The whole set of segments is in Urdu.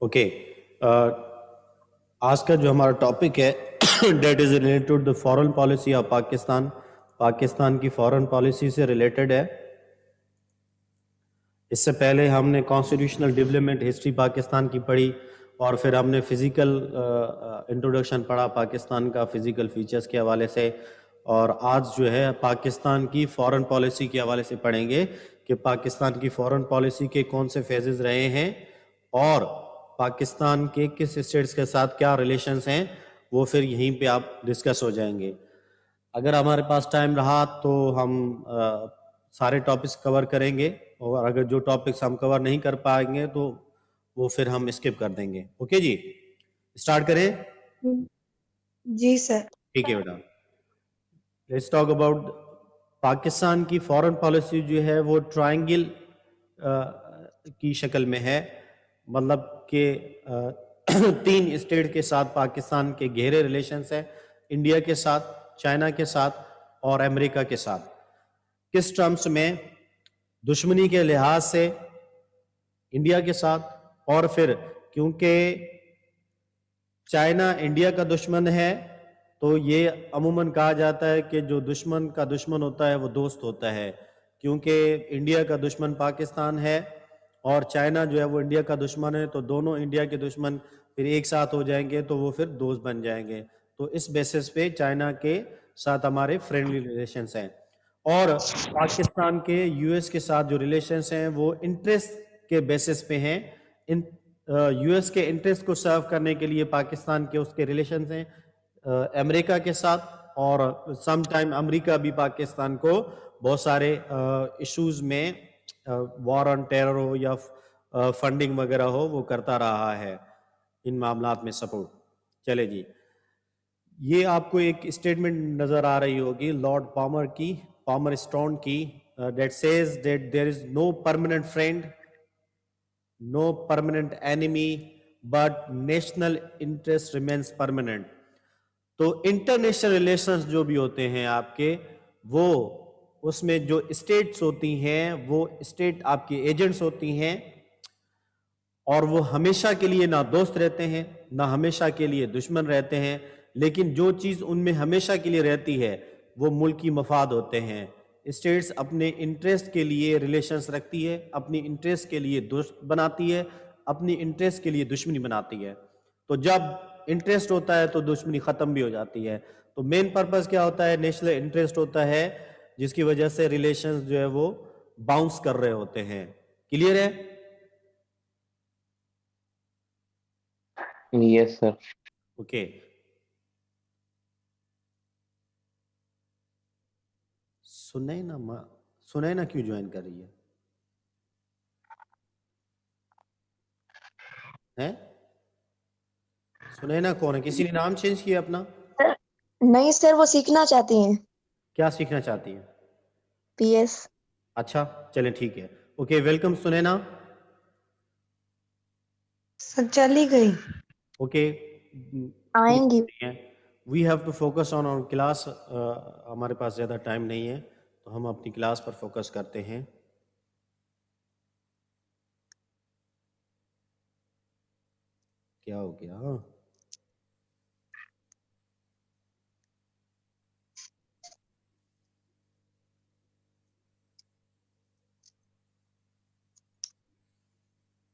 اوکے آج کا جو ہمارا ٹاپک ہے that is related to the foreign policy of Pakistan کی فارن پالیسی سے ریلیٹڈ ہے. اس سے پہلے ہم نے کانسٹیٹیوشنل ڈیولپمنٹ ہسٹری پاکستان کی پڑھی اور پھر ہم نے فزیکل انٹروڈکشن پڑھا پاکستان کا فزیکل فیچرز کے حوالے سے, اور آج جو ہے پاکستان کی فارن پالیسی کے حوالے سے پڑھیں گے کہ پاکستان کی فارن پالیسی کے کون سے فیزز رہے ہیں اور پاکستان کے کس اسٹیٹس کے ساتھ کیا ریلیشنز ہیں, وہ پھر یہیں پہ آپ ڈسکس ہو جائیں گے. اگر ہمارے پاس ٹائم رہا تو ہم سارے ٹاپکس کور کریں گے, اور اگر جو ٹاپکس ہم کور نہیں کر پائیں گے تو وہ پھر ہم اسکپ کر دیں گے. اوکے جی, اسٹارٹ کریں. جی سر. ٹھیک ہے بیٹا, لیٹس ٹاک اباؤٹ پاکستان کی فارن پالیسی جو ہے وہ ٹرائنگل کی شکل میں ہے. مطلب کہ 3 اسٹیٹ کے ساتھ پاکستان کے گہرے ریلیشنز ہیں, انڈیا کے ساتھ, چائنا کے ساتھ اور امریکہ کے ساتھ. کس ٹرمز میں؟ دشمنی کے لحاظ سے انڈیا کے ساتھ, اور پھر کیونکہ چائنا انڈیا کا دشمن ہے تو یہ عموماً کہا جاتا ہے کہ جو دشمن کا دشمن ہوتا ہے وہ دوست ہوتا ہے. کیونکہ انڈیا کا دشمن پاکستان ہے اور چائنا جو ہے وہ انڈیا کا دشمن ہے, تو دونوں انڈیا کے دشمن پھر ایک ساتھ ہو جائیں گے تو وہ پھر دوست بن جائیں گے. تو اس بیسس پہ چائنا کے ساتھ ہمارے فرینڈلی ریلیشنز ہیں, اور پاکستان کے یو ایس کے ساتھ جو ریلیشنز ہیں وہ انٹرسٹ کے بیسس پہ ہیں. یو ایس کے انٹرسٹ کو سرو کرنے کے لیے پاکستان کے اس کے ریلیشنز ہیں امریکہ کے ساتھ, اور سم ٹائم امریکہ بھی پاکستان کو بہت سارے ایشوز میں وار آن ٹیرر ہو یا فنڈنگ وغیرہ ہو وہ کرتا رہا ہے ان معاملات میں سپورٹ. چلے جی, یہ آپ کو ایک اسٹیٹمنٹ نظر آ رہی ہوگی لارڈ پالمر اسٹون کی, that says that there is no permanent friend, no permanent enemy, but national interest remains permanent. تو انٹرنیشنل ریلیشنز جو بھی ہوتے ہیں آپ کے, وہ اس میں جو اسٹیٹس ہوتی ہیں وہ اسٹیٹ آپ کی ایجنٹس ہوتی ہیں, اور وہ ہمیشہ کے لیے نہ دوست رہتے ہیں نہ ہمیشہ کے لیے دشمن رہتے ہیں, لیکن جو چیز ان میں ہمیشہ کے لیے رہتی ہے وہ ملکی مفاد ہوتے ہیں. اسٹیٹس اپنے انٹرسٹ کے لیے ریلیشنز رکھتی ہے, اپنی انٹرسٹ کے لیے دوست بناتی ہے, اپنی انٹرسٹ کے لیے دشمنی بناتی ہے. تو جب انٹرسٹ ہوتا ہے تو دشمنی ختم بھی ہو جاتی ہے. تو مین پرپس کیا ہوتا ہے؟ نیشنل انٹرسٹ ہوتا ہے, جس کی وجہ سے ریلیشنز جو ہے وہ باؤنس کر رہے ہوتے ہیں. کلیئر ہے؟ یس سر. اوکے, سنینا کیوں جوائن کر رہی ہے؟ سنینا کون ہے؟ کسی نے نام چینج کیا اپنا؟ نہیں سر, وہ سیکھنا چاہتی ہیں. کیا سیکھنا چاہتی ہیں؟ P S. اچھا چلیں ٹھیک ہے. Okay, welcome Sanina. سر چلی گئی. اوکے, آئیں گی. We have to focus on our class. ہمارے پاس زیادہ ٹائم نہیں ہے تو ہم اپنی کلاس پر فوکس کرتے ہیں. کیا ہو گیا؟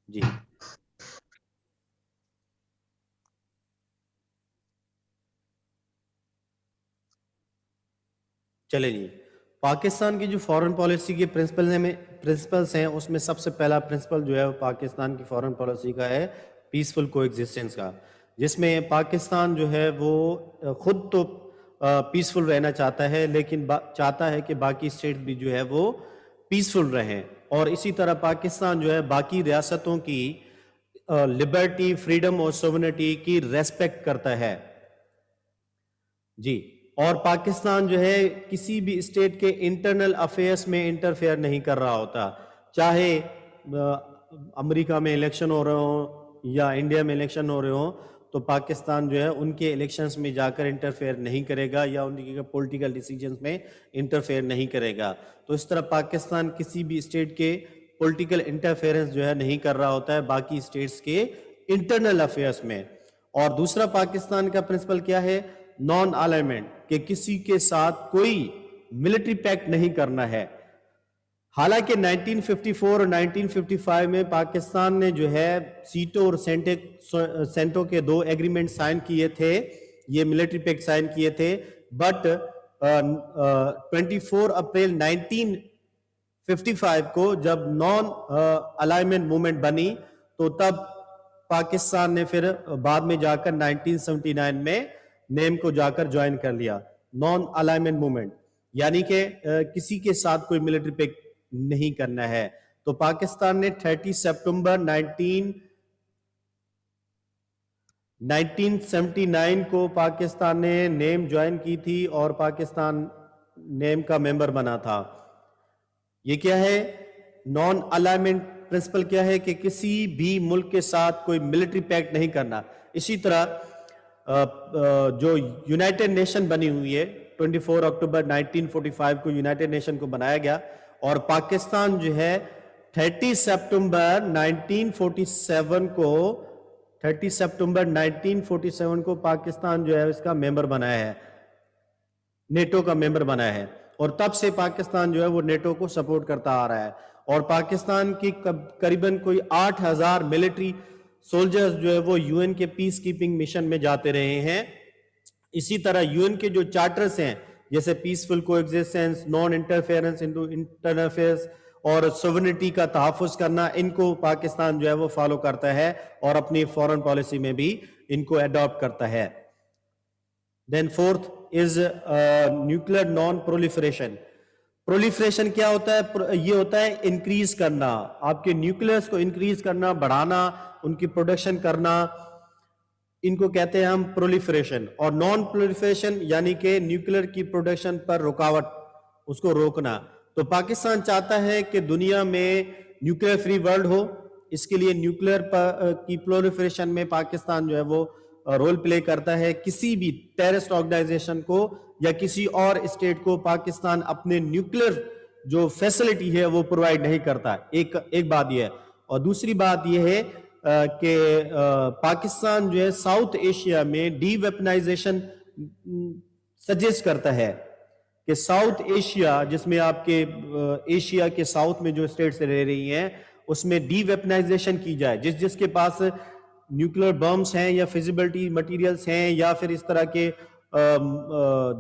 جی چلے جی, پاکستان کی جو فارن پالیسی کے پرنسپلز ہیں اس میں سب سے پہلا پرنسپل جو ہے پاکستان کی فارن پالیسی کا ہے پیسفل کو ایگزسٹنس کا, جس میں پاکستان جو ہے وہ خود تو پیسفل رہنا چاہتا ہے, لیکن چاہتا ہے کہ باقی اسٹیٹ بھی جو ہے وہ پیسفل رہیں, اور اسی طرح پاکستان جو ہے باقی ریاستوں کی لبرٹی, فریڈم اور سوورنٹی کی ریسپیکٹ کرتا ہے. جی, اور پاکستان جو ہے کسی بھی اسٹیٹ کے انٹرنل افیئرس میں انٹرفیئر نہیں کر رہا ہوتا, چاہے امریکہ میں الیکشن ہو رہے ہوں یا انڈیا میں الیکشن ہو رہے ہوں, تو پاکستان جو ہے ان کے الیکشنز میں جا کر انٹرفیئر نہیں کرے گا یا ان کے پولیٹیکل ڈیسیجنز میں انٹرفیئر نہیں کرے گا. تو اس طرح پاکستان کسی بھی اسٹیٹ کے پولیٹیکل انٹرفیئرنس جو ہے نہیں کر رہا ہوتا ہے باقی اسٹیٹس کے انٹرنل افیئرس میں. اور دوسرا پاکستان کا پرنسپل کیا ہے؟ نان الائنمنٹ، کہ کسی کے ساتھ کوئی ملٹری پیکٹ نہیں کرنا ہے. حالانکہ 1954 اور 1955 میں پاکستان نے جو ہے سیٹو اور سینٹو کے 2 ایگریمنٹ سائن کیے تھے، یہ ملٹری پیکٹ سائن کیے تھے، بٹ 24 اپریل 1955 کو جب نان الائنمنٹ موومنٹ بنی تو تب پاکستان نے پھر بعد میں جا کر 1979 میں نیم کو جا کر جوائن کر لیا، نان الائنمنٹ موومنٹ، یعنی کہ کسی کے ساتھ کوئی ملٹری پیکٹ نہیں کرنا ہے. تو پاکستان نے 30 سپٹمبر 1979 کو پاکستان نے نیم جوائن کی تھی اور پاکستان نیم کا ممبر بنا تھا. یہ کیا ہے؟ نان الائنمنٹ پرنسپل کیا ہے کہ کسی بھی ملک کے ساتھ کوئی ملٹری پیکٹ نہیں کرنا. اسی طرح جو یونائٹڈ نیشن بنی ہوئی ہے 24 اکتوبر 1945 کو یونائٹڈ نیشن کو بنایا گیا، اور پاکستان جو ہے 30 سپٹمبر 1947 کو پاکستان جو ہے اس کا ممبر بنایا ہے، نیٹو کا ممبر بنایا ہے، اور تب سے پاکستان جو ہے وہ نیٹو کو سپورٹ کرتا آ رہا ہے. اور پاکستان کی قریباً کوئی 8000 ملٹری سولجرز جو ہے وہ یو این کے پیس کیپنگ مشن میں جاتے رہے ہیں. اسی طرح یو این کے جو چارٹرز ہیں جیسے پیسفل کو existence, non interference into internal affairs اور سوورنٹی کا تحفظ کرنا، ان کو پاکستان جو ہے وہ فالو کرتا ہے اور اپنی فورن پالیسی میں بھی ان کو ایڈاپٹ کرتا ہے. Then fourth is nuclear non proliferation. Proliferation کیا ہوتا ہے؟ یہ ہوتا ہے انکریز کرنا، آپ کے نیوکلیئرز کو انکریز کرنا، بڑھانا، ان کی پروڈکشن کرنا، ان کو کہتے ہیں ہم پرولیفریشن. اور نان پرولیفریشن یعنی کہ نیوکلیئر کی پروڈکشن پر رکاوٹ، اس کو روکنا. تو پاکستان چاہتا ہے کہ دنیا میں نیوکلیئر فری ورلڈ ہو، اس کے لیے نیوکلیئر کی پرولیفریشن میں پاکستان جو ہے وہ رول پلے کرتا ہے. کسی بھی ٹیررسٹ آرگنائزیشن کو یا کسی اور اسٹیٹ کو پاکستان اپنے نیوکلیئر جو فیسلٹی ہے وہ پرووائڈ نہیں کرتا. ایک بات یہ ہے. اور دوسری بات یہ ہے کہ پاکستان جو ہے ساؤتھ ایشیا میں ڈی ویپنائزیشن سجیسٹ کرتا ہے کہ ساؤتھ ایشیا، جس میں آپ کے ایشیا کے ساؤتھ میں جو اسٹیٹس رہ رہی ہیں، اس میں ڈی ویپنائزیشن کی جائے. جس کے پاس نیوکلیئر بمز ہیں یا فیزیبلٹی مٹیریلز ہیں یا پھر اس طرح کے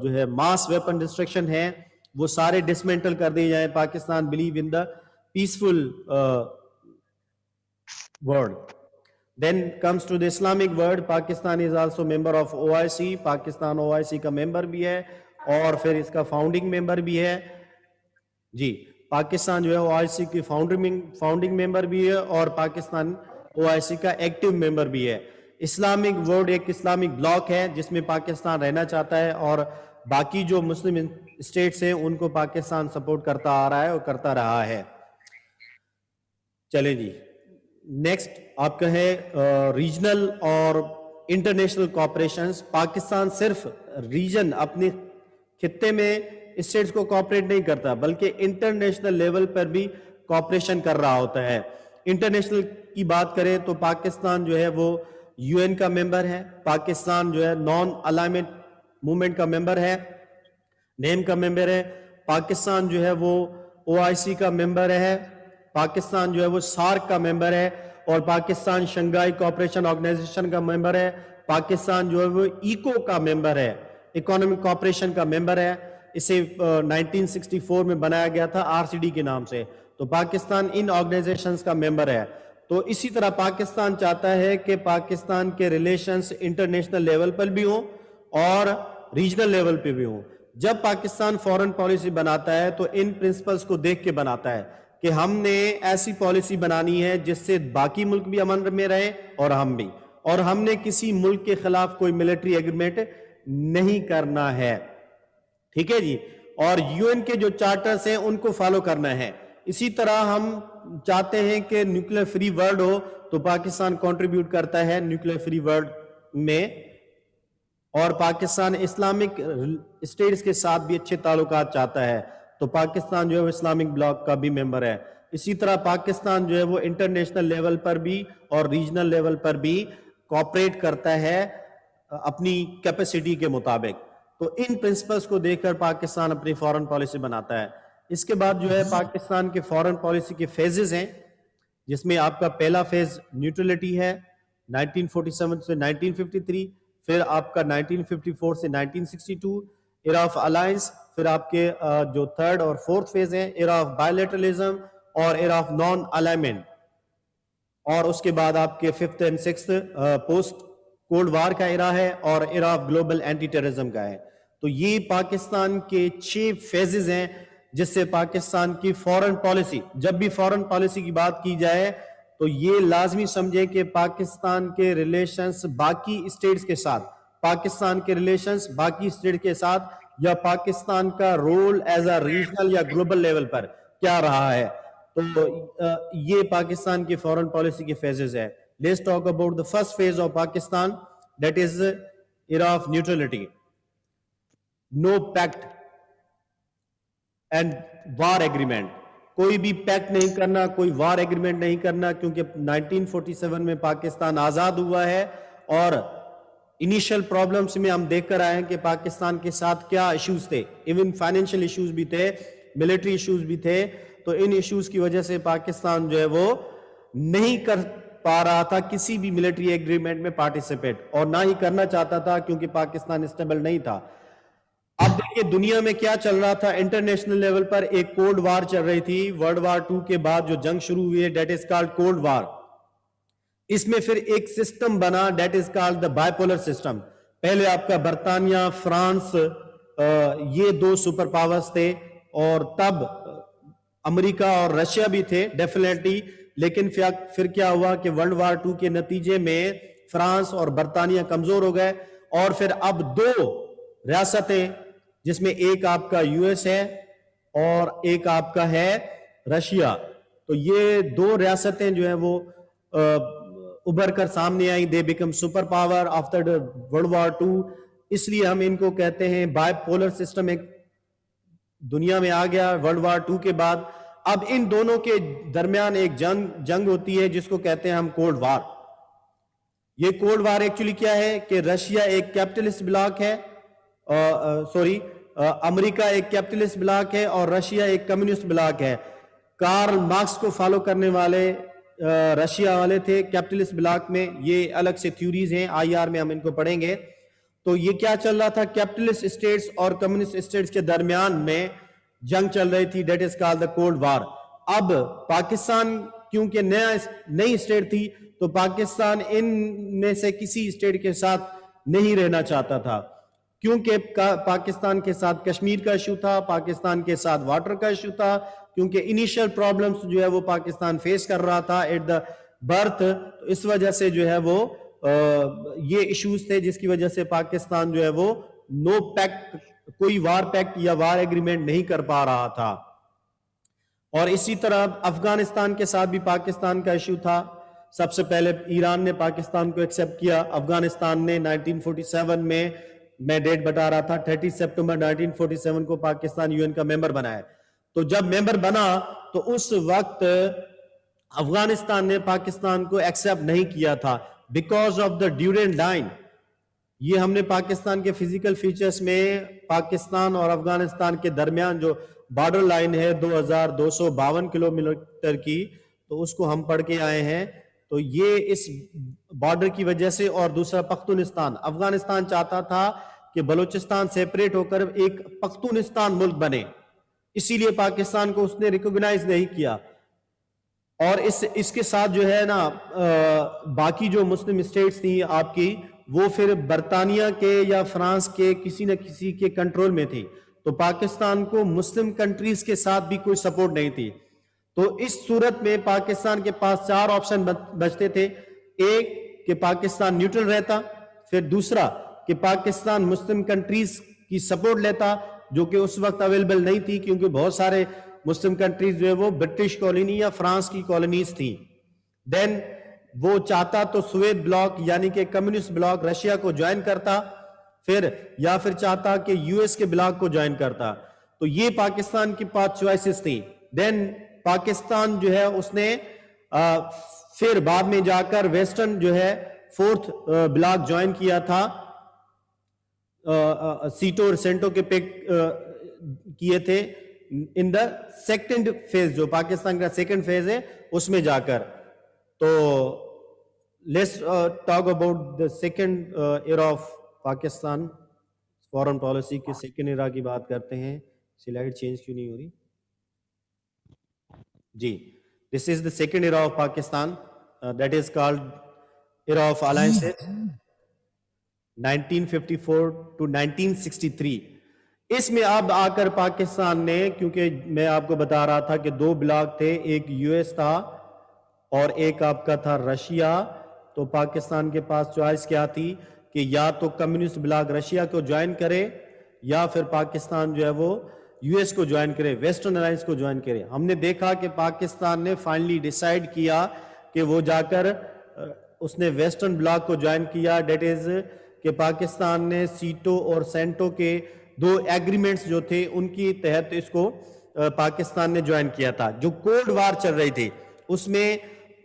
جو ہے ماس ویپن ڈسٹرکشن ہیں، وہ سارے ڈسمینٹل کر دیے جائیں. Pakistan believe in the peaceful world. Then comes to the Islamic world. Pakistan is also member of OIC. Pakistan OIC کا ممبر بھی ہے اور پھر اس کا فاؤنڈنگ ممبر بھی ہے. جی، پاکستان جو ہے OIC کی فاؤنڈنگ ممبر بھی ہے اور پاکستان OIC کا ایکٹیو ممبر بھی ہے. اسلامک ورلڈ ایک اسلامک بلاک ہے جس میں پاکستان رہنا چاہتا ہے، اور باقی جو مسلم اسٹیٹس ہیں ان کو پاکستان سپورٹ کرتا آ رہا ہے اور کرتا رہا ہے. چلیں جی، نیکسٹ آپ کا ہے ریجنل اور انٹرنیشنل کوآپریشنز. پاکستان صرف ریجن اپنے خطے میں اسٹیٹس کو کوآپریٹ نہیں کرتا بلکہ انٹرنیشنل لیول پر بھی کوآپریشن کر رہا ہوتا ہے. انٹرنیشنل کی بات کریں تو پاکستان جو ہے وہ یو این کا ممبر ہے، پاکستان جو ہے نان الائنمنٹ موومنٹ کا ممبر ہے، نیم کا ممبر ہے، پاکستان جو ہے وہ OIC کا ممبر ہے، پاکستان جو ہے وہ سارک کا ممبر ہے، اور پاکستان شنگھائی کوآپریشن آرگنائزیشن کا ممبر ہے. پاکستان جو ہے وہ ایکو کا ممبر ہے، اکانومک کوآپریشن کا ممبر ہے. اسے 1964 میں بنایا گیا تھا RCD کے نام سے. تو پاکستان ان آرگنائزیشنز کا ممبر ہے. تو اسی طرح پاکستان چاہتا ہے کہ پاکستان کے ریلیشنز انٹرنیشنل لیول پر بھی ہوں اور ریجنل لیول پہ بھی ہوں. جب پاکستان فورن پالیسی بناتا ہے تو ان پرنسپلز کو دیکھ کے بناتا ہے کہ ہم نے ایسی پالیسی بنانی ہے جس سے باقی ملک بھی امن میں رہے اور ہم بھی، اور ہم نے کسی ملک کے خلاف کوئی ملٹری ایگریمنٹ نہیں کرنا ہے. ٹھیک ہے جی. اور یو این کے جو چارٹرز ہیں ان کو فالو کرنا ہے. اسی طرح ہم چاہتے ہیں کہ نیوکلیئر فری ورلڈ ہو، تو پاکستان کنٹریبیوٹ کرتا ہے نیوکلیئر فری ورلڈ میں، اور پاکستان اسلامک اسٹیٹس کے ساتھ بھی اچھے تعلقات چاہتا ہے. تو پاکستان جو ہے اسلامک بلاک کا بھی ممبر ہے. اسی طرح پاکستان جو ہے وہ انٹرنیشنل لیول پر بھی اور ریجنل لیول پر بھی کوآپریٹ کرتا ہے اپنی کیپیسٹی کے مطابق. تو ان پرنسپلز کو دیکھ کر پاکستان اپنی فارن پالیسی بناتا ہے. اس کے بعد جو ہے پاکستان کے فارن پالیسی کے فیزز ہیں، جس میں آپ کا پہلا فیز نیوٹرلٹی ہے 1947 سے 1953، پھر آپ کا 1954 سے 1962 ایرا آف الائنس، پھر آپ کے جو تھرڈ اور فورتھ فیز ہیں ایرا آف بائیلیٹرلزم اور ایرا آف نان الائنمنٹ، اور اس کے بعد آپ کے fifth and sixth post cold war کا ایرا ہے اور era of global anti terrorism کا ہے. تو یہ پاکستان کے 6 فیزز ہیں جس سے پاکستان کی فورن پالیسی، جب بھی فورن پالیسی کی بات کی جائے تو یہ لازمی سمجھے کہ پاکستان کے ریلیشنز باقی اسٹیٹس کے ساتھ، پاکستان کے ریلیشنز باقی اسٹیٹ کے ساتھ، یا پاکستان کا رول ایز اے ریجنل یا گلوبل لیول پر کیا رہا ہے. تو یہ پاکستان کی فورن پالیسی کے فیزز ہے. Let's talk about the first phase of Pakistan, that is era of neutrality. No pact and war agreement. کوئی بھی پیکٹ نہیں کرنا، کوئی وار ایگریمنٹ نہیں کرنا، کیونکہ 1947 میں پاکستان آزاد ہوا ہے اور انیشل پرابلمز میں ہم دیکھ کر آئے ہیں کہ پاکستان کے ساتھ کیا ایشوز تھے. ایون فائنینشیل ایشوز بھی تھے، ملٹری ایشوز بھی تھے. تو ان ایشوز کی وجہ سے پاکستان جو ہے وہ نہیں کر پا رہا تھا کسی بھی ملٹری ایگریمنٹ میں پارٹیسپیٹ، اور نہ ہی کرنا چاہتا تھا کیونکہ پاکستان اسٹیبل نہیں تھا. اب دیکھیں دنیا میں کیا چل رہا تھا. انٹرنیشنل لیول پر ایک کولڈ وار چل رہی تھی. ورلڈ وار 2 کے بعد جو جنگ شروع ہوئی ہے that is called cold war. اس میں پھر ایک سسٹم بنا that is called the bipolar system. پہلے آپ کا برطانیہ، فرانس، یہ 2 سپر پاورز تھے، اور تب امریکہ اور رشیا بھی تھے ڈیفینیٹلی. لیکن پھر کیا ہوا کہ ورلڈ وار 2 کے نتیجے میں فرانس اور برطانیہ کمزور ہو گئے، اور پھر اب 2 ریاستیں، جس میں ایک آپ کا یو ایس ہے اور ایک آپ کا ہے رشیا. تو یہ 2 ریاستیں جو ہیں وہ ابھر کر سامنے آئی. They become super power after world war 2. اس لیے ہم ان کو کہتے ہیں بائی پولر سسٹم ایک دنیا میں آ گیا ورلڈ وار 2 کے بعد. اب ان دونوں کے درمیان ایک جنگ ہوتی ہے جس کو کہتے ہیں ہم کولڈ وار. یہ کولڈ وار ایکچولی کیا ہے کہ رشیا ایک کیپٹلسٹ بلاک ہے، امریکہ ایک کیپٹلسٹ بلاک ہے اور رشیا ایک کمیونسٹ بلاک ہے. کارل مارکس کو فالو کرنے والے رشیا والے تھے کیپٹلسٹ بلاک میں. یہ الگ سے تھیوریز ہیں، آئی آر میں ہم ان کو پڑھیں گے. تو یہ کیا چل رہا تھا، کیپٹلسٹ اسٹیٹس اور کمیونسٹ اسٹیٹس کے درمیان میں جنگ چل رہی تھی، that is called the cold war. اب پاکستان کیونکہ نئی اسٹیٹ تھی تو پاکستان ان میں سے کسی اسٹیٹ کے ساتھ نہیں رہنا چاہتا تھا، کیونکہ پاکستان کے ساتھ کشمیر کا ایشو تھا، پاکستان کے ساتھ واٹر کا ایشو تھا، کیونکہ انیشل پرابلمز جو ہے وہ پاکستان فیس کر رہا تھا ایٹ دا برتھ. تو اس وجہ سے جو ہے وہ یہ ایشوز تھے جس کی وجہ سے پاکستان جو ہے وہ نو پیکٹ، کوئی وار پیکٹ یا وار ایگریمنٹ نہیں کر پا رہا تھا. اور اسی طرح افغانستان کے ساتھ بھی پاکستان کا ایشو تھا. سب سے پہلے ایران نے پاکستان کو ایکسیپٹ کیا، افغانستان نے 1947 میں ڈیٹ بتا رہا تھا 30 سپٹمبر 1947 کو پاکستان یو این کا ممبر بنا ہے. تو جب ممبر بنا تو اس وقت افغانستان نے پاکستان کو ایکسیپٹ نہیں کیا تھا بیکاز آف دا ڈیورینڈ لائن. یہ ہم نے پاکستان کے فزیکل فیچرز میں پاکستان اور افغانستان کے درمیان جو بارڈر لائن ہے 2252 کلومیٹر کی، تو اس کو ہم پڑھ کے آئے ہیں. تو یہ اس بارڈر کی وجہ سے، اور دوسرا پختونستان، افغانستان چاہتا تھا کہ بلوچستان سیپریٹ ہو کر ایک پختونستان ملک بنے، اسی لیے پاکستان کو اس نے ریکوگنائز نہیں کیا. اور اس کے ساتھ جو ہے نا باقی جو مسلم اسٹیٹس تھیں آپ کی، وہ پھر برطانیہ کے یا فرانس کے کسی نہ کسی کے کنٹرول میں تھی. تو پاکستان کو مسلم کنٹریز کے ساتھ بھی کوئی سپورٹ نہیں تھی. تو اس صورت میں پاکستان کے پاس 4 آپشن بچتے تھے. ایک کہ پاکستان نیوٹرل رہتا، پھر دوسرا کہ پاکستان مسلم کنٹریز کی سپورٹ لیتا، جو کہ اس وقت اویلیبل نہیں تھی کیونکہ بہت سارے مسلم کنٹریز جو ہے وہ برٹش کالونی یا فرانس کی کالونیز تھیں. دین وہ چاہتا تو سوویت بلاک یعنی کہ کمیونسٹ بلاک رشیا کو جوائن کرتا، یا پھر چاہتا کہ یو ایس کے بلاک کو جوائن کرتا. تو یہ پاکستان کی 5 چوائسز تھیں. دین پاکستان جو ہے اس نے پھر بعد میں جا کر ویسٹرن جو ہے 4th بلاک جوائن کیا تھا, سیٹو اور سینٹو کے پک کیے تھے ان دا سیکنڈ فیز, جو پاکستان کا سیکنڈ فیز ہے اس میں جا کر. تو let's talk about the second era of Pakistan foreign policy کے سیکنڈ ایرا کی بات کرتے ہیں. سلائیڈ چینج کیوں نہیں ہو رہی جی. This is the second era of Pakistan, that is called era of alliances 1954 to 1963. اس میں اب آ کر پاکستان نے, کیونکہ میں آپ کو بتا رہا تھا کہ 2 بلاک تھے, ایک یو ایس تھا اور ایک آپ کا تھا رشیا, تو پاکستان کے پاس چوائس کیا تھی کہ یا تو کمیونسٹ بلاک رشیا کو جوائن کرے یا پھر پاکستان جو ہے وہ یو ایس کو جوائن کرے, ویسٹرن الائنس کو جوائن کرے. ہم نے دیکھا کہ پاکستان نے فائنلی ڈیسائیڈ کیا کہ وہ جا کر اس نے ویسٹرن بلاک کو جوائن کیا. دیٹ از کہ پاکستان نے سیٹو اور سینٹو کے 2 ایگریمنٹس جو تھے ان کی تحت اس کو پاکستان نے جوائن کیا تھا. جو کولڈ وار چل رہی تھی اس میں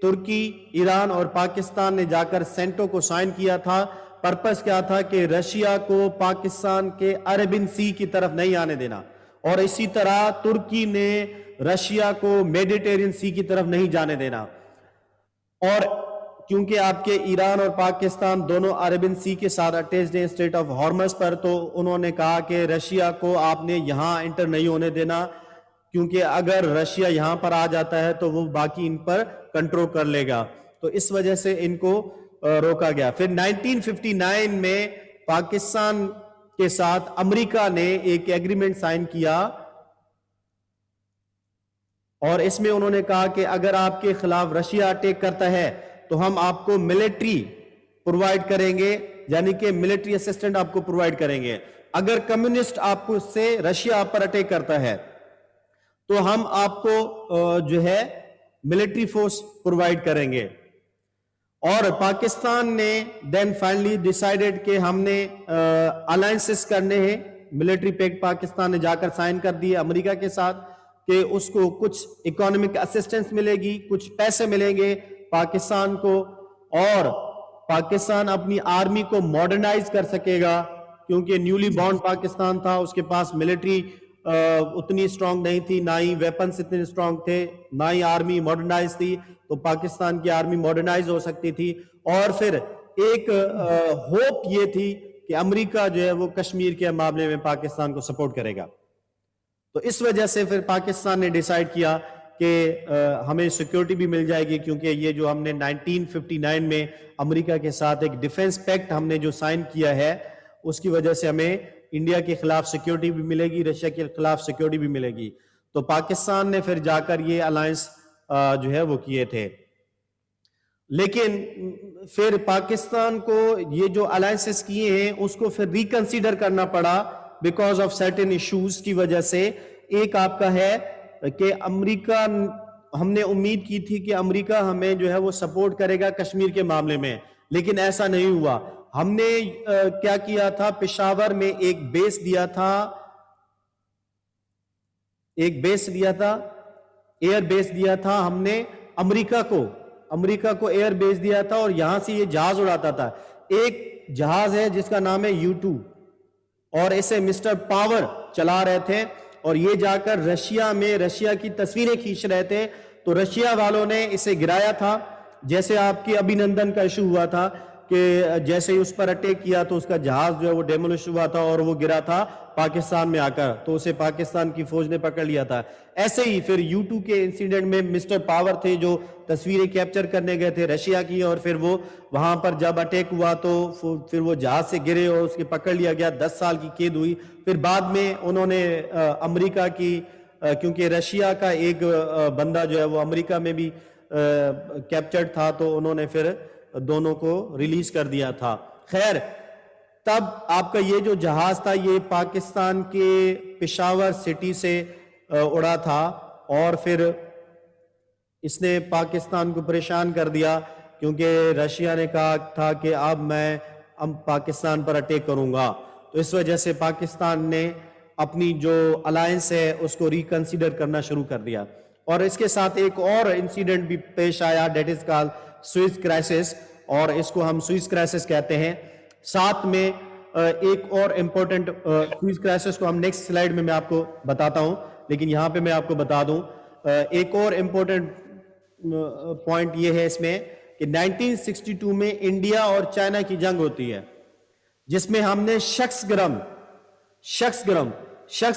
ترکی, ایران اور پاکستان نے جا کر سینٹو کو سائن کیا تھا. پرپس کیا تھا کہ رشیا کو پاکستان کے عربین سی کی طرف نہیں آنے دینا, اور اسی طرح ترکی نے رشیا کو میڈیٹرین سی کی طرف نہیں جانے دینا. اور کیونکہ آپ کے ایران اور پاکستان دونوں عربین سی کے ساتھ اٹیچڈ ہیں اسٹریٹ آف ہارمز پر, تو انہوں نے کہا کہ رشیا کو آپ نے یہاں انٹر نہیں ہونے دینا, کیونکہ اگر رشیا یہاں پر آ جاتا ہے تو وہ باقی ان پر کنٹرول کر لے گا. تو اس وجہ سے ان کو روکا گیا. پھر 1959 میں پاکستان کے ساتھ امریکہ نے ایک ایگریمنٹ سائن کیا, اور اس میں انہوں نے کہا کہ اگر آپ کے خلاف رشیا اٹیک کرتا ہے تو ہم آپ کو ملٹری پرووائڈ کریں گے, یعنی کہ ملٹری اسسٹنٹ آپ کو پرووائڈ کریں گے. اگر کمیونسٹ آپ کو سے رشیا آپ پر اٹیک کرتا ہے تو ہم آپ کو جو ہے ملٹری فورس پرووائڈ کریں گے. اور پاکستان نے دین فائنلی ڈیسائیڈڈ کہ ہم نے الائنسز کرنے ہیں. ملٹری پیکٹ پاکستان نے جا کر سائن کر دی امریکہ کے ساتھ کہ اس کو کچھ اکانومک اسسٹنس ملے گی, کچھ پیسے ملیں گے پاکستان کو, اور پاکستان اپنی آرمی کو ماڈرنائز کر سکے گا, کیونکہ نیولی بورن پاکستان تھا, اس کے پاس ملٹری اتنی اسٹرانگ نہیں تھی, نہ ہی ویپنز اتنے اسٹرانگ تھے, نہ ہی آرمی ماڈرنائز تھی. تو پاکستان کی آرمی ماڈرنائز ہو سکتی تھی. اور پھر ایک ہوپ یہ تھی کہ امریکہ جو ہے وہ کشمیر کے معاملے میں پاکستان کو سپورٹ کرے گا. تو اس وجہ سے پھر پاکستان نے ڈیسائیڈ کیا کہ ہمیں سیکیورٹی بھی مل جائے گی, کیونکہ یہ جو ہم نے 1959 میں امریکہ کے ساتھ ایک ڈیفنس پیکٹ ہم نے جو سائن کیا ہے, اس کی وجہ سے ہمیں انڈیا کے خلاف سیکیورٹی بھی ملے گی, رشیا کے خلاف سیکیورٹی بھی ملے گی. تو پاکستان نے پھر جا کر یہ الائنس جو ہے وہ کیے تھے. لیکن پھر پاکستان کو یہ جو الائنسز کیے ہیں اس کو پھر ریکنسیڈر کرنا پڑا بیکاز آف سرٹن ایشوز کی وجہ سے. ایک آپ کا ہے کہ امریکہ, ہم نے امید کی تھی کہ امریکہ ہمیں جو ہے وہ سپورٹ کرے گا کشمیر کے معاملے میں, لیکن ایسا نہیں ہوا. ہم نے کیا کیا تھا, پشاور میں ایک بیس دیا تھا, ایئر بیس دیا تھا ہم نے امریکہ کو ایئر بیس دیا تھا, اور یہاں سے یہ جہاز اڑاتا تھا. ایک جہاز ہے جس کا نام ہے U2, اور اسے مسٹر پاور چلا رہے تھے, اور یہ جا کر رشیا میں رشیا کی تصویریں کھینچ رہے تھے. تو رشیا والوں نے اسے گرایا تھا, جیسے آپ کی ابھی نندن کا ایشو ہوا تھا کہ جیسے اس پر اٹیک کیا تو اس کا جہاز جو ہے وہ ڈیمولش ہوا تھا اور وہ گرا تھا پاکستان میں آ کر, تو اسے پاکستان کی فوج نے پکڑ لیا تھا. ایسے ہی پھر U2 کے انسیڈنٹ میں مسٹر پاور تھے جو تصویریں کیپچر کرنے گئے تھے رشیا کی, اور پھر وہ وہاں پر جب اٹیک ہوا تو پھر وہ جہاز سے گرے اور اس کے پکڑ لیا گیا, 10 سال کی قید ہوئی. پھر بعد میں انہوں نے امریکہ کی, کیونکہ رشیا کا ایک بندہ جو ہے وہ امریکہ میں بھی کیپچرڈ تھا, تو انہوں نے پھر دونوں کو ریلیز کر دیا تھا. خیر, تب آپ کا یہ جو جہاز تھا یہ پاکستان کے پشاور سٹی سے اڑا تھا, اور پھر اس نے پاکستان کو پریشان کر دیا, کیونکہ رشیا نے کہا تھا کہ اب میں پاکستان پر اٹیک کروں گا. تو اس وجہ سے پاکستان نے اپنی جو الائنس ہے اس کو ریکنسیڈر کرنا شروع کر دیا. اور اس کے ساتھ ایک اور انسیڈنٹ بھی پیش آیا, that is call Swiss crisis, اور اس کو ہم سوئس کرائسس کہتے ہیں. ساتھ میں ایک اور امپورٹنٹ سوئس کرائسس کو ہم نیکسٹ سلائیڈ میں آپ کو بتاتا ہوں, لیکن یہاں پہ میں آپ کو بتا دوں ایک اور امپورٹنٹ پوائنٹ یہ ہے اس میں کہ 1962 میں انڈیا اور چائنا کی جنگ ہوتی ہے, جس میں ہم نے شخص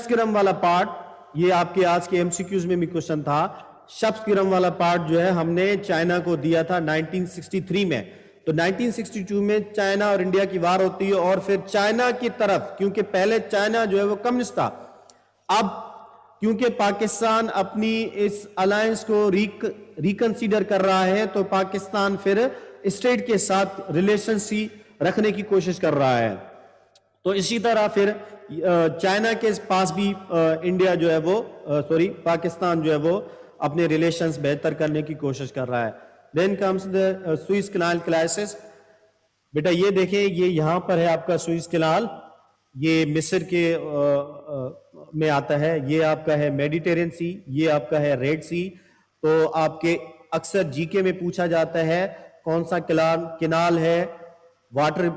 گرم والا پارٹ, یہ آپ کے آج کے ایم سی کیوز میں بھی کوشچن تھا, شخص گرم والا پارٹ جو ہے ہم نے چائنا کو دیا تھا 1963 میں. تو 1962 میں چائنا اور انڈیا کی وار ہوتی ہے, اور پھر چائنا کی طرف, کیونکہ پہلے چائنا جو ہے وہ کمیونسٹ تھا, اب کیونکہ پاکستان اپنی اس الائنس کو ریکنسیڈر کر رہا ہے, تو پاکستان پھر اسٹیٹ کے ساتھ ریلیشنسی رکھنے کی کوشش کر رہا ہے. تو اسی طرح پھر چائنا کے پاس بھی انڈیا جو ہے وہ پاکستان جو ہے وہ اپنے ریلیشنز بہتر کرنے کی کوشش کر رہا ہے. Then comes the Suez canal crisis. بیٹا یہ دیکھیں, یہ یہاں پر ہے آپ کا سوئس کینال, یہ مصر کے میں آتا ہے, یہ آپ کا ہے میڈیٹرین سی, یہ آپ کا ہے ریڈ سی. تو آپ کے اکثر جی کے میں پوچھا جاتا ہے کون سا کینال ہے, واٹر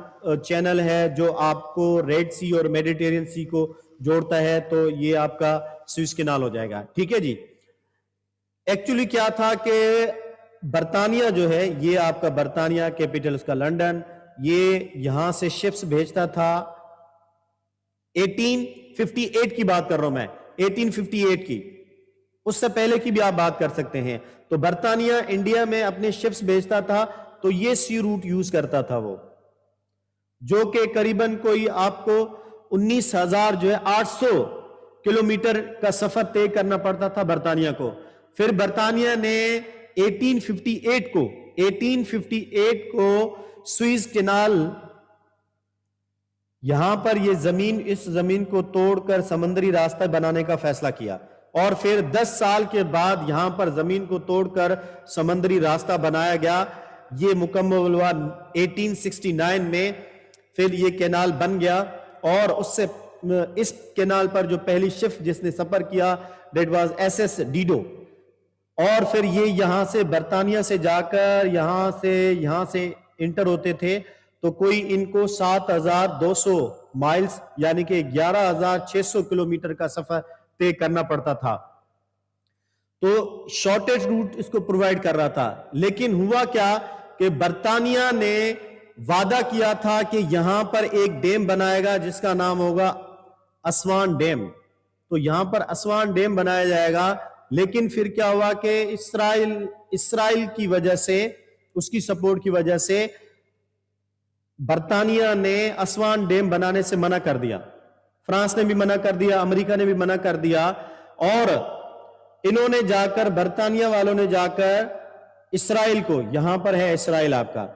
چینل ہے جو آپ کو ریڈ سی اور میڈیٹرین سی کو جوڑتا ہے, تو یہ آپ کا سوئس کینال ہو جائے گا. ٹھیک ہے جی. ایکچولی کیا تھا کہ برطانیہ جو ہے, یہ آپ کا برطانیہ, کیپٹل اس کا لنڈن, یہ یہاں سے شپس بھیجتا تھا 1858 کی بات کر رہا ہوں میں, 1858 کی, اس سے پہلے کی بھی آپ بات کر سکتے ہیں. تو برطانیہ انڈیا میں اپنے شپس بھیجتا تھا, تو یہ سی روٹ یوز کرتا تھا وہ, جو کہ قریباً کوئی آپ کو 19,800 کلومیٹر کا سفر طے کرنا پڑتا تھا برطانیہ کو. پھر برطانیہ نے 1858 کو سوئس کینال, یہاں پر یہ زمین, اس زمین کو توڑ کر سمندری راستہ بنانے کا فیصلہ کیا, اور پھر 10 سال کے بعد یہاں پر زمین کو توڑ کر سمندری راستہ بنایا گیا. یہ مکمل ہوا 1869 میں, پھر یہ کینال بن گیا, اور اس کینال پر جو پہلی شپ جس نے سفر کیا دیٹ واز ایس ایس ڈیڈو, اور پھر یہ یہاں سے برطانیہ سے جا کر یہاں سے انٹر ہوتے تھے, تو کوئی ان کو 7,200 مائلز یعنی کہ 11,600 کلومیٹر کا سفر طے کرنا پڑتا تھا. تو شارٹیج روٹ اس کو پرووائڈ کر رہا تھا. لیکن ہوا کیا کہ برطانیہ نے وعدہ کیا تھا کہ یہاں پر ایک ڈیم بنائے گا جس کا نام ہوگا اسوان ڈیم. تو یہاں پر اسوان ڈیم بنایا جائے گا, لیکن پھر کیا ہوا کہ اسرائیل کی وجہ سے, اس کی سپورٹ کی وجہ سے برطانیہ نے اسوان ڈیم بنانے سے منع کر دیا. فرانس نے بھی منع کر دیا, امریکہ نے بھی منع کر دیا, اور انہوں نے جا کر, برطانیہ والوں نے جا کر اسرائیل کو, یہاں پر ہے اسرائیل آپ کا,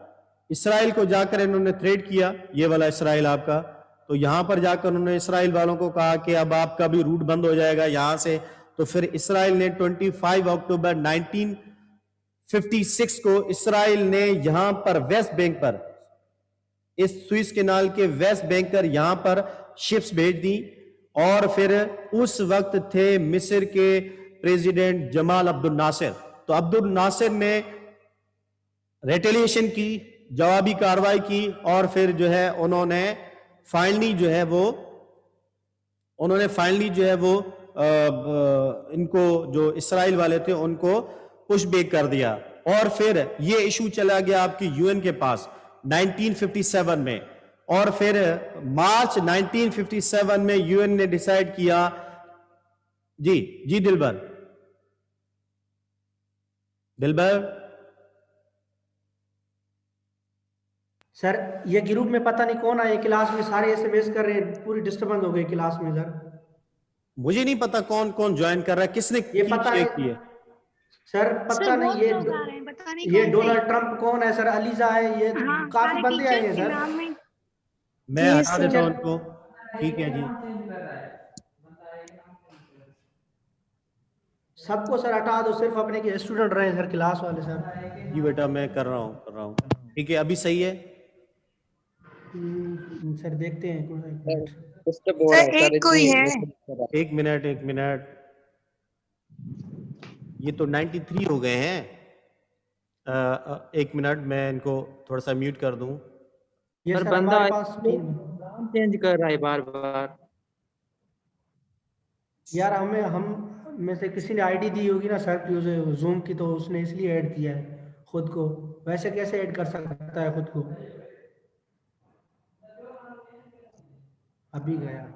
اسرائیل کو جا کر انہوں نے تھریٹ کیا, یہ والا اسرائیل آپ کا. تو یہاں پر جا کر انہوں نے اسرائیل والوں کو کہا کہ اب آپ کا بھی روٹ بند ہو جائے گا یہاں سے. تو پھر اسرائیل نے 25 اکتوبر 1956 کو اسرائیل نے یہاں پر ویسٹ بینک پر, اس سوئس کینال کے ویسٹ بینک پر یہاں پر شپس بھیج دی. اور پھر اس وقت تھے مصر کے پریزیڈنٹ جمال عبد الناصر. تو عبد الناصر نے ریٹیلیشن کی, جوابی کارروائی کی, اور پھر جو ہے انہوں نے فائنلی جو ہے وہ ان کو, جو اسرائیل والے تھے ان کو پش بیک کر دیا. اور پھر یہ ایشو چلا گیا آپ کی یو این کے پاس 1957 میں, اور پھر مارچ 1957 میں یو این نے ڈیسائیڈ کیا. جی دلبر سر, یہ گروپ میں پتہ نہیں کون آئے, کلاس میں سارے ایس ایم ایس کر رہے ہیں, پوری ڈسٹربنس ہو گئی کلاس میں. سر مجھے نہیں پتا کون جوائن کر رہا ہے, کس نے یہ پتہ کی ہے. سر پتہ نہیں یہ ڈونلڈ ٹرمپ کون ہے سر, علیزہ ہے, یہ کافی بندے آئے ہیں سر. میں ہٹا دیتا ہوں ان کو. ٹھیک ہے جی, سب کو سر ہٹا دو, صرف اپنے کے اسٹوڈنٹ رہے سر, کلاس والے. سر جی بیٹا میں کر رہا ہوں. ٹھیک ہے, ابھی صحیح ہے. سر دیکھتے ہیں, ایک کوئی ہے. ایک منٹ. یہ تو 93 ہو گئے ہیں. ایک منٹ میں ان کو تھوڑا سا میوٹ کر دوں. یہ سر سر بندہ ہمارے پاس چینج کر رہا ہے بار بار. یار ہم میں سے کسی نے آئی ڈی دی ہوگی نا سر کی زوم کی, تو اس نے اس لیے ایڈ کیا ہے خود کو. ویسے کیسے ایڈ کر سکتا ہے خود کو؟ ابھی گیا.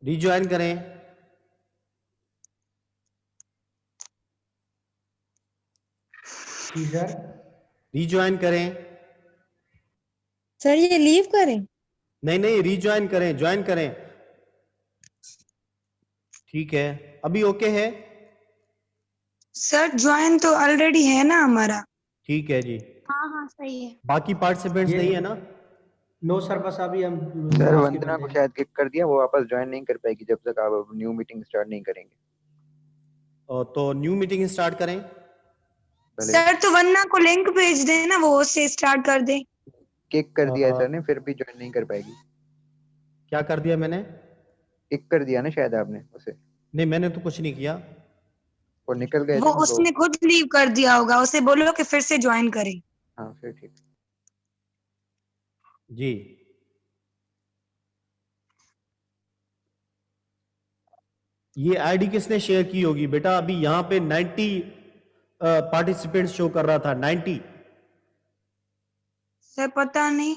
ری جوائن کریں. جی سر. ری جوائن کریں. سر یہ لیو کریں؟ نہیں ری جوائن کریں, جوائن کریں. ٹھیک ہے, ابھی اوکے ہے. سر جوائن تو آلریڈی ہے نا ہمارا. ٹھیک ہے جی. ہاں صحیح ہے. باقی پارٹیسپینٹس نہیں ہے نا؟ نو سر, بس ابھی ہم سر وندنا کو شاید کک کر دیا, وہ واپس جوائن نہیں کر پائے گی جب تک آپ نیو میٹنگ سٹارٹ نہیں کریں گے. تو نیو میٹنگ سٹارٹ کریں. سر تو وندنا کو لنک بھیج دیں نا, وہ اس سے سٹارٹ کر دیں. کک کر دیا ہے سر نے, پھر بھی جوائن نہیں کر پائے گی. کیا کر دیا میں نے؟ کک کر دیا نا شاید آپ نے اسے. نہیں میں نے تو کچھ نہیں کیا. وہ نکل گئے وہ تھے اس نے خود لیو کر دیا ہوگا, اسے بولو کہ پھر سے جوائن کریں. ہاں پھر ٹھیک. جی یہ آئی ڈی کس نے شیئر کی ہوگی بیٹا؟ ابھی یہاں پہ 90 پارٹیسپینٹس شو کر رہا تھا. 90. سر پتہ نہیں.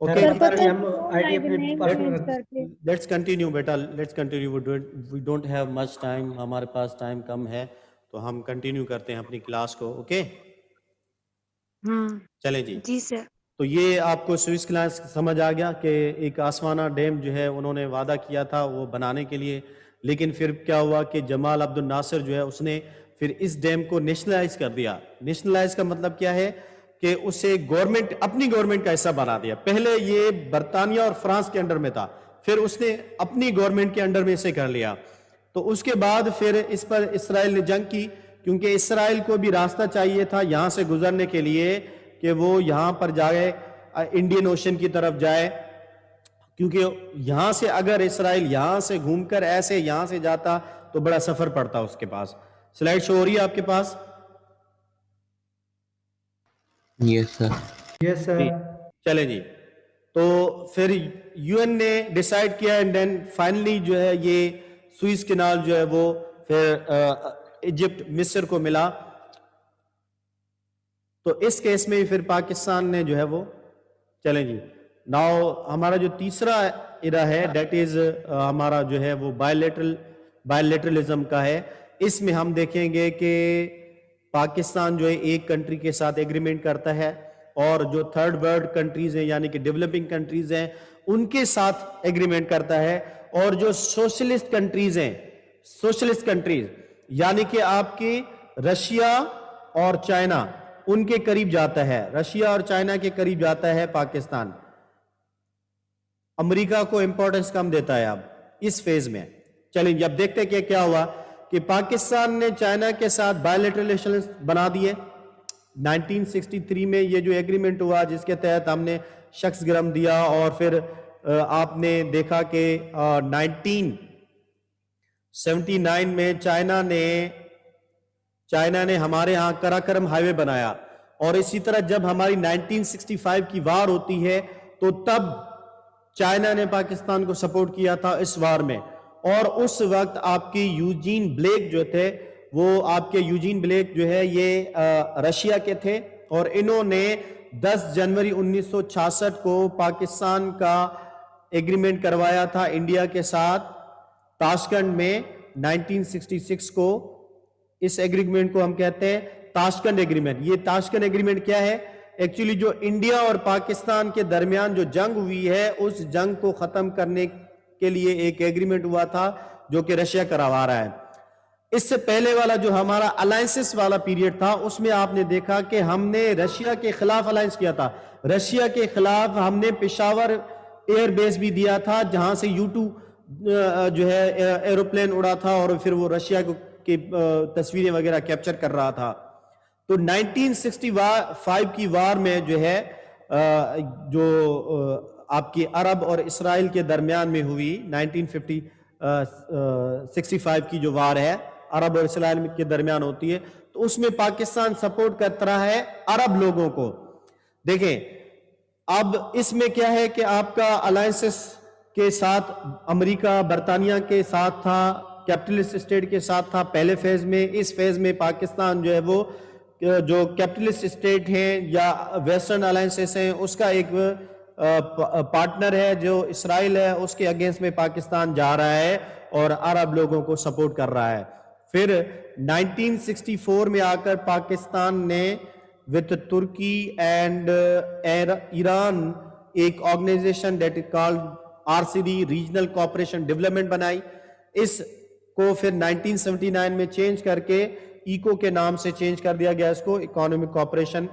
اوکے لیٹس لیٹس کنٹینیو بیٹا, let's continue. We don't have much time, ہمارے پاس ٹائم کم ہے, تو ہم کنٹینیو کرتے ہیں اپنی کلاس کو. اوکے چلیں جی. جی سر. تو یہ آپ کو سوئس کلاس سمجھ آ گیا کہ ایک آسمانہ ڈیم جو ہے انہوں نے وعدہ کیا تھا وہ بنانے کے لیے, لیکن پھر کیا ہوا کہ جمال عبد الناصر جو ہے اس نے پھر اس ڈیم کو نیشنلائز کر دیا. نیشنلائز کا مطلب کیا ہے کہ اسے گورنمنٹ, اپنی گورنمنٹ کا حصہ بنا دیا. پہلے یہ برطانیہ اور فرانس کے انڈر میں تھا, پھر اس نے اپنی گورنمنٹ کے انڈر میں اسے کر لیا. تو اس کے بعد پھر اس پر اسرائیل نے جنگ کی, کیونکہ اسرائیل کو بھی راستہ چاہیے تھا یہاں سے گزرنے کے لیے کہ وہ یہاں پر جائے, انڈین اوشن کی طرف جائے, کیونکہ یہاں سے اگر اسرائیل یہاں سے گھوم کر ایسے یہاں سے جاتا تو بڑا سفر پڑتا اس کے پاس. سلائیڈ شو ہو رہی ہے آپ کے پاس؟ یس سر. یس سر. چلیں جی. تو پھر یو این نے ڈیسائیڈ کیا اینڈ دین فائنلی جو ہے یہ سوئس کینال جو ہے وہ پھر ایجپٹ مصر کو ملا. تو اس کیس میں پھر پاکستان نے جو ہے وہ, چلیں جی ناؤ ہمارا جو تیسرا ایرا ہے دیٹ از ہمارا جو ہے وہ بائیلیٹرلزم کا ہے. اس میں ہم دیکھیں گے کہ پاکستان جو ہے ایک کنٹری کے ساتھ ایگریمنٹ کرتا ہے, اور جو تھرڈ ورلڈ کنٹریز ہیں یعنی کہ ڈیولپنگ کنٹریز ہیں ان کے ساتھ ایگریمنٹ کرتا ہے, اور جو سوشلسٹ کنٹریز ہیں, سوشلسٹ کنٹریز یعنی کہ آپ کی رشیا اور چائنا, ان کے قریب جاتا ہے. رشیا اور چائنا کے قریب جاتا ہے پاکستان. امریکہ کو امپورٹنس کم دیتا ہے اب اس فیز میں. چلیں جب دیکھتے کہ کیا ہوا کہ پاکستان نے چائنا کے ساتھ بائیلیٹرل ریلیشنز بنا دیے. 1963 میں یہ جو ایگریمنٹ ہوا جس کے تحت ہم نے شخص گرم دیا, اور پھر آپ نے دیکھا کہ 1979 میں چائنا نے ہمارے ہاں کراکرم ہائی وے بنایا, اور اسی طرح جب ہماری 1965 کی وار ہوتی ہے تو تب چائنا نے پاکستان کو سپورٹ کیا تھا اس وار میں. اور اس وقت آپ کی یوجین بلیک جو تھے, وہ آپ کے یوجین بلیک جو ہے یہ رشیا کے تھے, اور انہوں نے 10 جنوری 1966 کو پاکستان کا ایگریمنٹ کروایا تھا انڈیا کے ساتھ تاشکنڈ میں 1966 کو. اس ایگریمنٹ کو ہم کہتے ہیں تاشکنڈ ایگریمنٹ. یہ تاشکنڈ ایگریمنٹ کیا ہے؟ ایکچولی جو انڈیا اور پاکستان کے درمیان جو جنگ ہوئی ہے اس جنگ کو ختم کرنے کے لیے ایک ایگریمنٹ ہوا تھا جو کہ رشیا کروا رہا ہے. اس سے پہلے والا جو ہمارا الائنسز والا پیریڈ تھا اس میں آپ نے دیکھا کہ ہم نے رشیا کے خلاف الائنس کیا تھا. رشیا کے خلاف ہم نے پشاور ایئر بیس بھی دیا تھا جہاں سے U2 جو ہے ایروپلین اڑا تھا اور پھر وہ رشیا کی تصویریں وغیرہ کیپچر کر رہا تھا. تو 1965 کی وار میں جو ہے جو آپ کی عرب اور اسرائیل کے درمیان میں ہوئی 1965 کی جو وار ہے عرب اور اسرائیل کے درمیان ہوتی ہے, تو اس میں پاکستان سپورٹ کرتا رہا ہے عرب لوگوں کو. دیکھیں اب اس میں کیا ہے کہ آپ کا الائنسز کے ساتھ امریکہ برطانیہ کے ساتھ تھا, کیپٹلسٹ اسٹیٹ کے ساتھ تھا پہلے فیز میں. اس فیز میں پاکستان جو ہے وہ جو کیپٹلسٹ اسٹیٹ ہیں یا ویسٹرن الائنسز ہیں اس کا ایک پارٹنر ہے جو اسرائیل ہے, اس کے اگینسٹ میں پاکستان جا رہا ہے اور عرب لوگوں کو سپورٹ کر رہا ہے. پھر 1964 میں آ کر پاکستان نے with Turkey and Iran ایک organization that is called RCD regional cooperation development بنائی. اس کو پھر 1979 میں چینج کر کے ایکو کے نام سے چینج کر دیا گیا, اس کو اکانومک کوآپریشن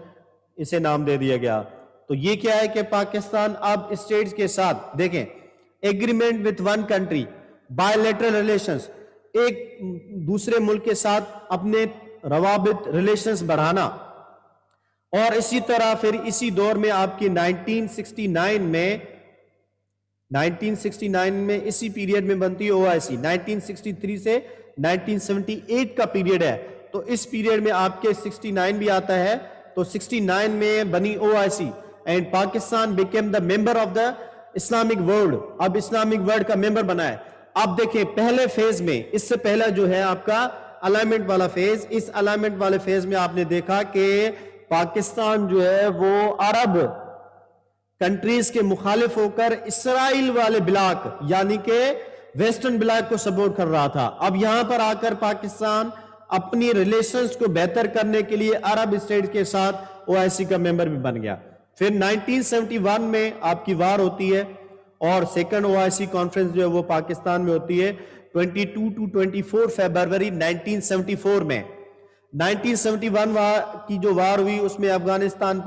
اسے نام دے دیا گیا. تو یہ کیا ہے کہ پاکستان اب اسٹیٹس کے ساتھ دیکھیں agreement with one country, by lateral relations, ایک دوسرے ملک کے ساتھ اپنے روابط ریلیشنز بڑھانا. اور اسی طرح پھر اسی دور میں آپ کی 1969 میں اسی پیریڈ میں بنتی ہے OIC. 1963 سے 1978 کا پیریڈ ہے, تو اس پیریڈ میں آپ کے 69 بھی آتا ہے. تو 69 میں بنی OIC and Pakistan became the member of the Islamic world. اب اسلامک ورلڈ کا ممبر بنا ہے. اب دیکھیں پہلے فیز میں, اس سے پہلا جو ہے آپ کا الائنمنٹ والا فیز, اس الائنمنٹ والے فیز میں آپ نے دیکھا کہ پاکستان جو ہے وہ عرب کنٹریز کے مخالف ہو کر اسرائیل والے بلاک یعنی کہ ویسٹرن بلاک کو سپورٹ کر رہا تھا. اب یہاں پر آ کر پاکستان اپنی ریلیشنز کو بہتر کرنے کے لیے عرب اسٹیٹ کے ساتھ OIC کا ممبر بھی بن گیا. پھر 1971 میں آپ کی وار ہوتی ہے اور سیکنڈ OIC کانفرنس جو ہے وہ پاکستان میں ہوتی ہے 22 to 24 فیبروری 1974 میں. 1971 کی جو وار ہوئی اس میں افغانستان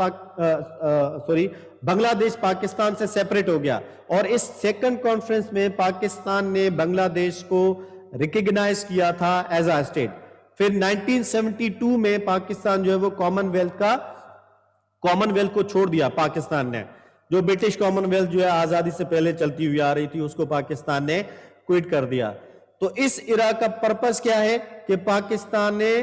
بنگلہ دیش پاکستان سے سیپریٹ ہو گیا, اور اس سیکنڈ کانفرنس میں پاکستان نے بنگلہ دیش کو ریکگنائز کیا تھا ایز اے اسٹیٹ. پھر 1972 میں پاکستان جو ہے وہ کامن ویلتھ کو چھوڑ دیا پاکستان نے, جو برٹش کامن ویلتھ جو ہے آزادی سے پہلے چلتی ہوئی آ رہی تھی اس کو پاکستان نے کوئٹ کر دیا. تو اس ایرا کا پرپس کیا ہے کہ پاکستان نے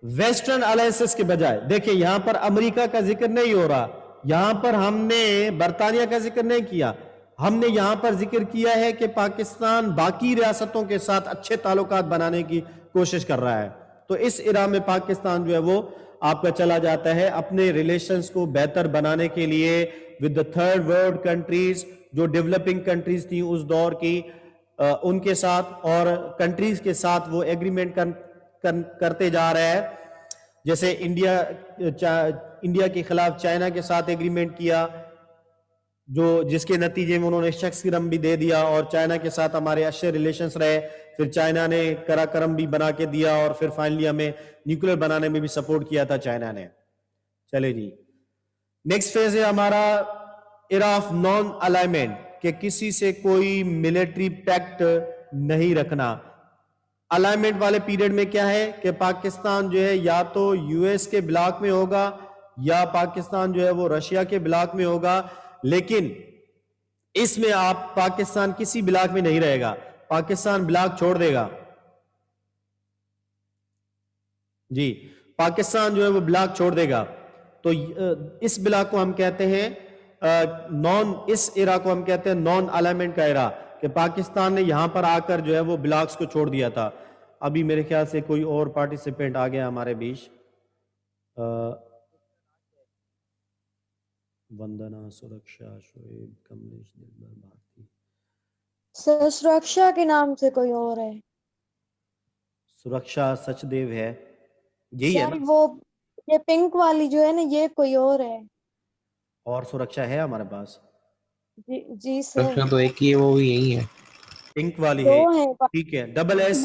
ویسٹرن الائنسز کے بجائے, دیکھیں یہاں پر امریکہ کا ذکر نہیں ہو رہا, یہاں پر ہم نے برطانیہ کا ذکر نہیں کیا, ہم نے یہاں پر ذکر کیا ہے کہ پاکستان باقی ریاستوں کے ساتھ اچھے تعلقات بنانے کی کوشش کر رہا ہے. تو اس ایرا میں پاکستان جو ہے وہ آپ کا چلا جاتا ہے اپنے ریلیشنز کو بہتر بنانے کے لیے with the third world countries, جو ڈیولپنگ کنٹریز تھیں اس دور کی, ان کے ساتھ اور کنٹریز کے ساتھ وہ ایگریمنٹ کرتے جا رہا ہے. جیسے انڈیا کے خلاف چائنا کے ساتھ ایگریمنٹ کیا, جس کے نتیجے میں انہوں نے شخص کرم بھی دے دیا اور چائنا کے ساتھ ہمارے اچھے ریلیشنز رہے. پھر چائنا نے کرا کرم بھی بنا کے دیا اور پھر فائنلی ہمیں نیوکلیر بنانے میں بھی سپورٹ کیا تھا چائنا نے. چلے جی, نیکسٹ فیز ہے ہمارا ایرا آف نان الائنمنٹ, کہ کسی سے کوئی ملٹری پیکٹ نہیں رکھنا. الائنمنٹ والے پیریڈ میں کیا ہے کہ پاکستان جو ہے یا تو US کے بلاک میں ہوگا یا پاکستان جو ہے وہ رشیا کے بلاک میں ہوگا, لیکن اس میں آپ پاکستان کسی بلاک میں نہیں رہے گا, پاکستان بلاک چھوڑ دے گا. جی, پاکستان جو ہے وہ بلاک چھوڑ دے گا. تو اس بلاک کو ہم کہتے ہیں اس ایرا کو ہم کہتے ہیں نان الائنمنٹ کا ایرا, کہ پاکستان نے یہاں پر آ کر جو ہے وہ بلاکس کو چھوڑ دیا تھا. ابھی میرے خیال سے کوئی اور پارٹیسپینٹ آ گیا ہمارے بیچ. وندنا, سرکشا, شعیب, کملیش, دلبر, بھارتی. سر سرکشا کے نام سے کوئی اور ہے. سرکشا سچ دیو ہے, یہی ہے نا. وہ یہ پنک والی جو ہے نا یہ کوئی اور ہے. اور سرکشا ہے ہمارے پاس. جی سر, تو ایک ہی ہے, وہ بھی یہی ہے. پنک والی ہے, ٹھیک ہے. Double S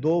2